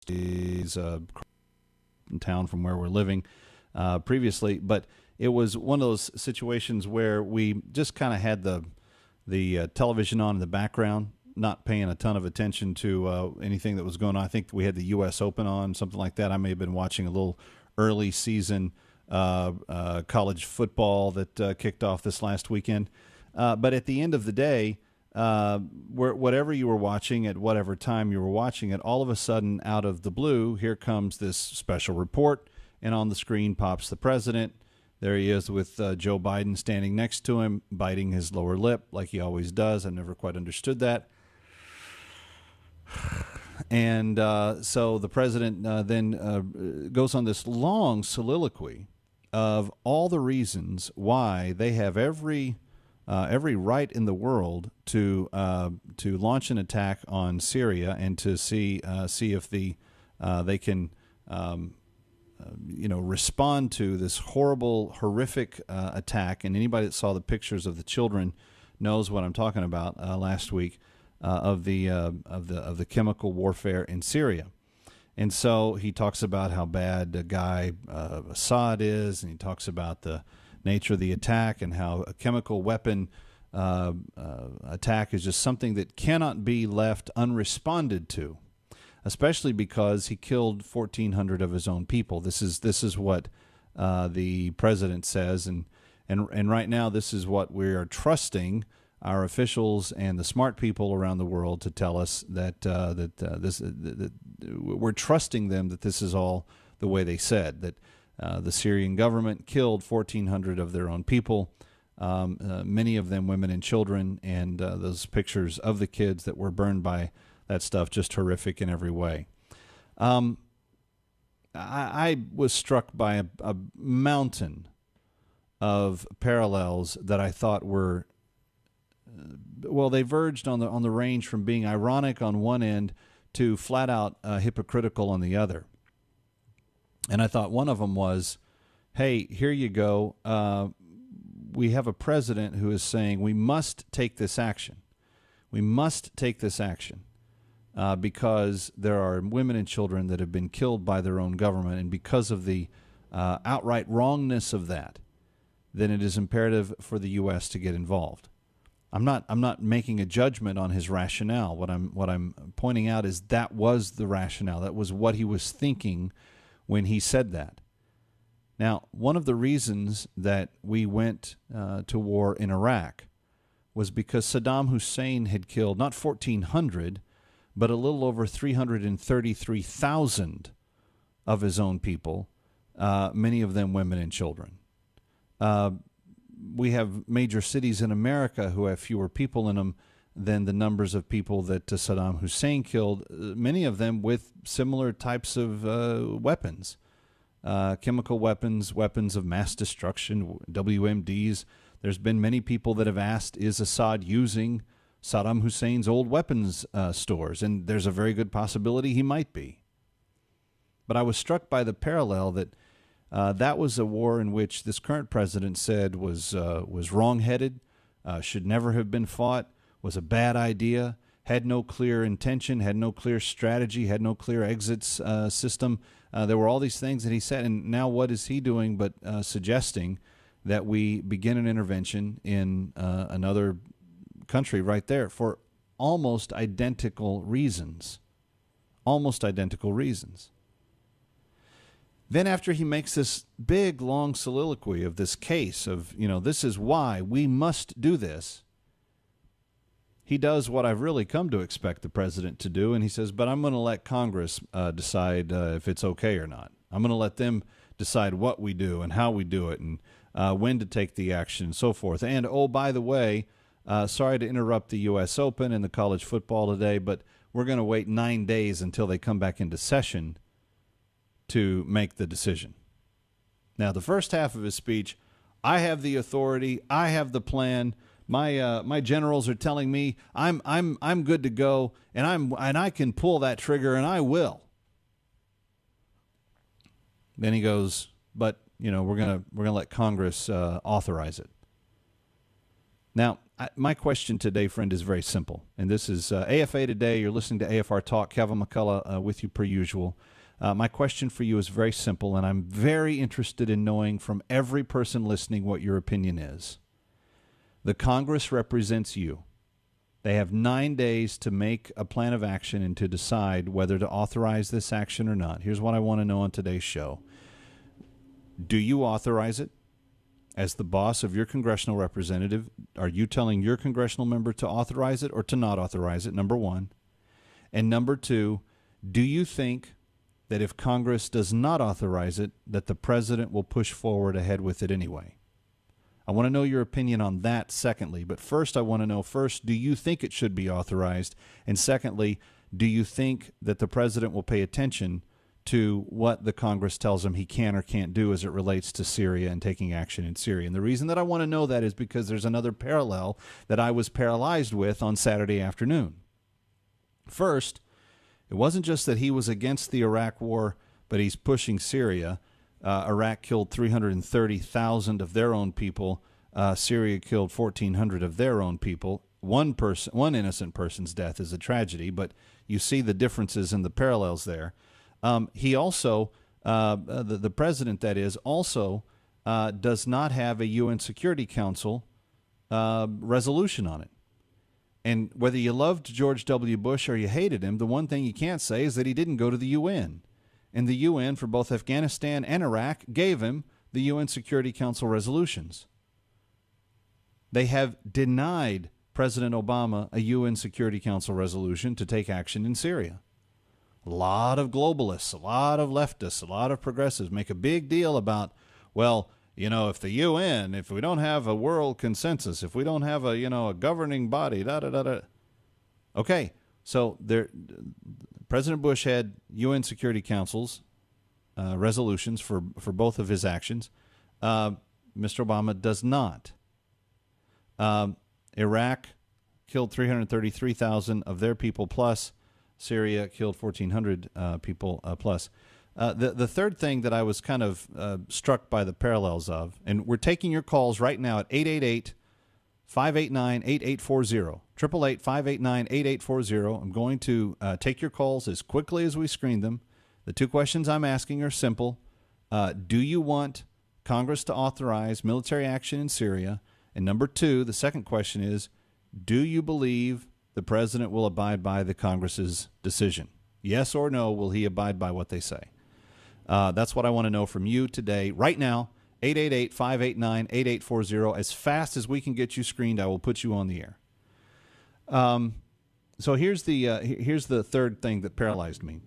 is in town from where we're living previously, but it was one of those situations where we just kind of had the television on in the background, not paying a ton of attention to anything that was going on. I think we had the U.S. Open on, something like that. I may have been watching a little early season college football that kicked off this last weekend. But at the end of the day, whatever you were watching at whatever time you were watching it, all of a sudden, out of the blue, here comes this special report, and on the screen pops the president. There he is with Joe Biden standing next to him, biting his lower lip like he always does. I've never quite understood that. And so the president then goes on this long soliloquy of all the reasons why they have every right in the world to launch an attack on Syria and to see if they can respond to this horrific attack. And anybody that saw the pictures of the children knows what I'm talking about last week. Of the chemical warfare in Syria. And so he talks about how bad the guy Assad is, and he talks about the nature of the attack and how a chemical weapon attack is just something that cannot be left unresponded to, especially because he killed 1,400 of his own people. This is what the president says, and right now this is what we are trusting our officials and the smart people around the world to tell us that we're trusting them that this is all the way they said, that the Syrian government killed 1,400 of their own people, many of them women and children, and those pictures of the kids that were burned by that stuff, just horrific in every way. I was struck by a mountain of parallels that I thought were they verged on the range from being ironic on one end to flat out hypocritical on the other. And I thought one of them was, hey, here you go. We have a president who is saying we must take this action. We must take this action because there are women and children that have been killed by their own government. And because of the outright wrongness of that, then it is imperative for the U.S. to get involved. I'm not making a judgment on his rationale. What I'm pointing out is that was the rationale. That was what he was thinking when he said that. Now, one of the reasons that we went to war in Iraq was because Saddam Hussein had killed not 1,400, but a little over 333,000 of his own people, many of them women and children. We have major cities in America who have fewer people in them than the numbers of people that Saddam Hussein killed, many of them with similar types of weapons, chemical weapons, weapons of mass destruction, WMDs. There's been many people that have asked, is Assad using Saddam Hussein's old weapons stores? And there's a very good possibility he might be. But I was struck by the parallel that that was a war in which this current president said was wrong-headed, should never have been fought, was a bad idea, had no clear intention, had no clear strategy, had no clear exits system. There were all these things that he said, and now what is he doing but suggesting that we begin an intervention in another country right there for almost identical reasons. Almost identical reasons. Then after he makes this big, long soliloquy of this case of, this is why we must do this, he does what I've really come to expect the president to do, and he says, but I'm going to let Congress decide if it's okay or not. I'm going to let them decide what we do and how we do it and when to take the action and so forth. And, oh, by the way, sorry to interrupt the U.S. Open and the college football today, but we're going to wait 9 days until they come back into session to make the decision. Now, the first half of his speech, I have the authority, I have the plan. My generals are telling me I'm good to go, and I can pull that trigger, and I will. Then he goes, but we're gonna let Congress authorize it. Now, My question today, friend, is very simple. And this is AFA Today. You're listening to AFR Talk. Kevin McCullough with you per usual. My question for you is very simple, and I'm very interested in knowing from every person listening what your opinion is. The Congress represents you. They have 9 days to make a plan of action and to decide whether to authorize this action or not. Here's what I want to know on today's show. Do you authorize it? As the boss of your congressional representative, are you telling your congressional member to authorize it or to not authorize it, number one? And number two, do you think that if Congress does not authorize it, that the president will push forward ahead with it anyway? I want to know your opinion on that secondly. But first, I want to know do you think it should be authorized? And secondly, do you think that the president will pay attention to what the Congress tells him he can or can't do as it relates to Syria and taking action in Syria? And the reason that I want to know that is because there's another parallel that I was paralyzed with on Saturday afternoon. First, it wasn't just that he was against the Iraq war, but he's pushing Syria. Iraq killed 330,000 of their own people. Syria killed 1,400 of their own people. One innocent person's death is a tragedy, but you see the differences and the parallels there. He also, the president, that is, also does not have a UN Security Council resolution on it. And whether you loved George W. Bush or you hated him, the one thing you can't say is that he didn't go to the UN. And the UN, for both Afghanistan and Iraq, gave him the UN Security Council resolutions. They have denied President Obama a UN Security Council resolution to take action in Syria. A lot of globalists, a lot of leftists, a lot of progressives make a big deal about, well, you know, if the UN, if we don't have a world consensus, if we don't have a governing body, da-da-da-da. Okay, so President Bush had UN Security Council's resolutions for both of his actions. Mr. Obama does not. Iraq killed 333,000 of their people plus. Syria killed 1,400 people plus. The third thing that I was kind of struck by the parallels of, and we're taking your calls right now at 888-589-8840, 888-589-8840. I'm going to take your calls as quickly as we screen them. The two questions I'm asking are simple. Do you want Congress to authorize military action in Syria? And number two, the second question is, do you believe the president will abide by the Congress's decision? Yes or no, will he abide by what they say? That's what I want to know from you today, right now, 888-589-8840. As fast as we can get you screened, I will put you on the air. So here's the third thing that paralyzed me.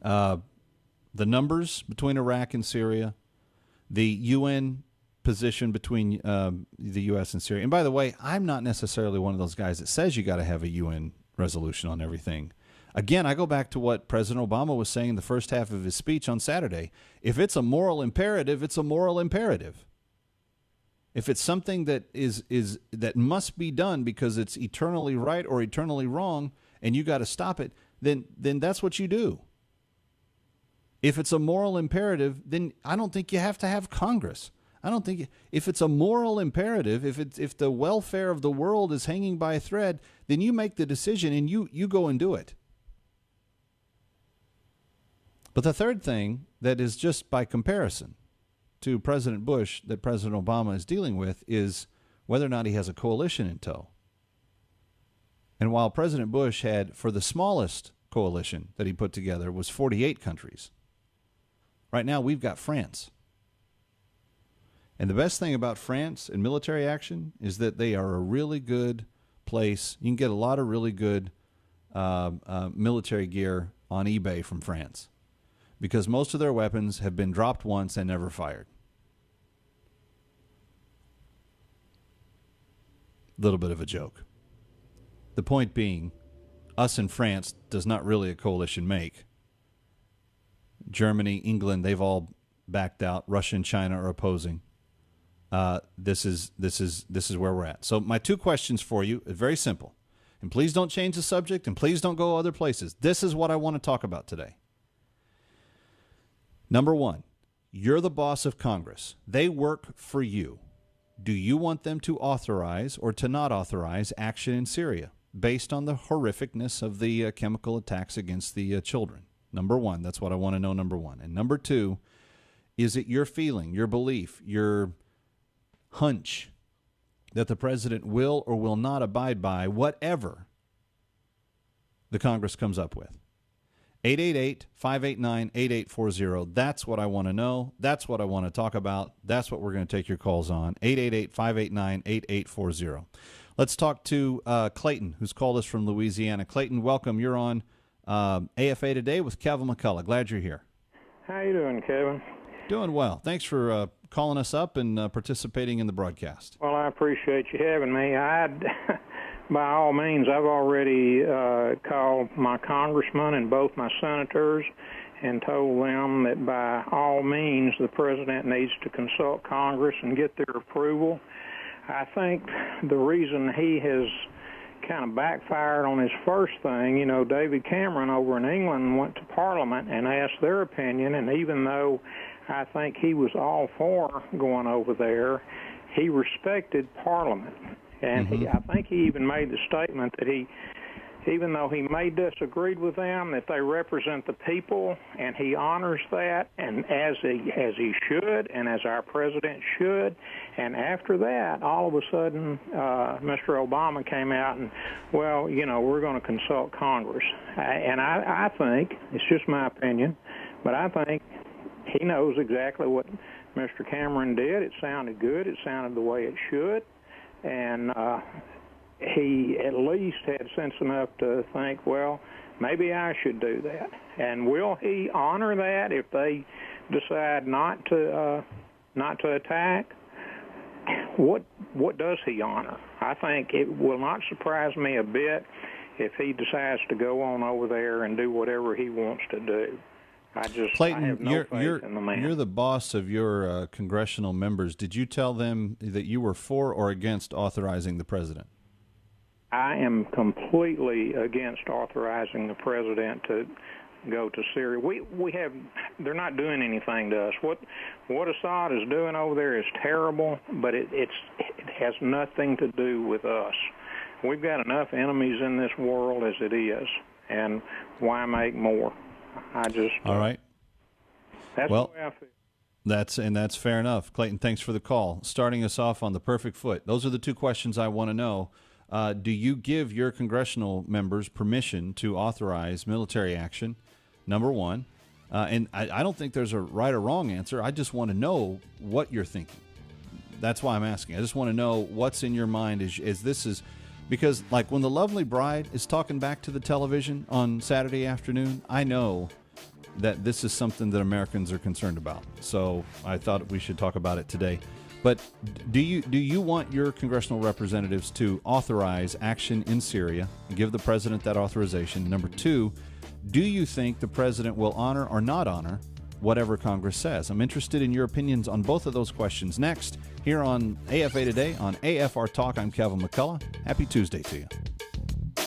The numbers between Iraq and Syria, the UN position between the U.S. and Syria. And by the way, I'm not necessarily one of those guys that says you got to have a UN resolution on everything. Again, I go back to what President Obama was saying in the first half of his speech on Saturday. If it's a moral imperative, it's a moral imperative. If it's something that that must be done because it's eternally right or eternally wrong, and you got to stop it, then that's what you do. If it's a moral imperative, then I don't think you have to have Congress. I don't think if it's a moral imperative, if the welfare of the world is hanging by a thread, then you make the decision and you go and do it. But the third thing that is just by comparison to President Bush that President Obama is dealing with is whether or not he has a coalition in tow. And while President Bush had, for the smallest coalition that he put together, was 48 countries, right now we've got France. And the best thing about France and military action is that they are a really good place. You can get a lot of really good military gear on eBay from France because most of their weapons have been dropped once and never fired. Little bit of a joke. The point being, us and France does not really a coalition make. Germany, England, they've all backed out. Russia and China are opposing. This is where we're at. So my two questions for you are very simple. And please don't change the subject and please don't go other places. This is what I want to talk about today. Number one, you're the boss of Congress. They work for you. Do you want them to authorize or to not authorize action in Syria based on the horrificness of the chemical attacks against the children? Number one, that's what I want to know, number one. And number two, is it your feeling, your belief, your hunch that the president will or will not abide by whatever the Congress comes up with? 888-589-8840. That's what I want to know. That's what I want to talk about. That's what we're going to take your calls on. 888-589-8840. Let's talk to Clayton, who's called us from Louisiana. Clayton, welcome. You're on AFA Today with Kevin McCullough. Glad you're here. How you doing, Kevin? Doing well. Thanks for calling us up and participating in the broadcast. Well, I appreciate you having me. By all means, I've already called my congressman and both my senators and told them that by all means the president needs to consult Congress and get their approval. I think the reason he has kind of backfired on his first thing, you know, David Cameron over in England went to Parliament and asked their opinion, and even though I think he was all for going over there, he respected Parliament. And I think he even made the statement that even though he may disagreed with them, that they represent the people, and he honors that, and as he should, and as our president should. And after that, all of a sudden, Mr. Obama came out and, well, you know, we're going to consult Congress. And I think, it's just my opinion, but I think he knows exactly what Mr. Cameron did. It sounded good. It sounded the way it should. And he at least had sense enough to think, well, maybe I should do that. And will he honor that if they decide not to attack? What does he honor? I think it will not surprise me a bit if he decides to go on over there and do whatever he wants to do. Clayton, I have no faith in the man. You're the boss of your congressional members. Did you tell them that you were for or against authorizing the president? I am completely against authorizing the president to go to Syria. They're not doing anything to us. What Assad is doing over there is terrible, but it has nothing to do with us. We've got enough enemies in this world as it is, and why make more? All right. That's the way I feel. That's fair enough. Clayton, thanks for the call. Starting us off on the perfect foot. Those are the two questions I want to know. Do you give your congressional members permission to authorize military action? Number one. And I don't think there's a right or wrong answer. I just want to know what you're thinking. That's why I'm asking. I just want to know what's in your mind as this is. Because, like, when the lovely bride is talking back to the television on Saturday afternoon, I know that this is something that Americans are concerned about. So I thought we should talk about it today. But do you want your congressional representatives to authorize action in Syria and give the president that authorization? Number two, do you think the president will honor or not honor whatever Congress says? I'm interested in your opinions on both of those questions next here on AFA Today on AFR Talk. I'm Kevin McCullough. Happy Tuesday to you.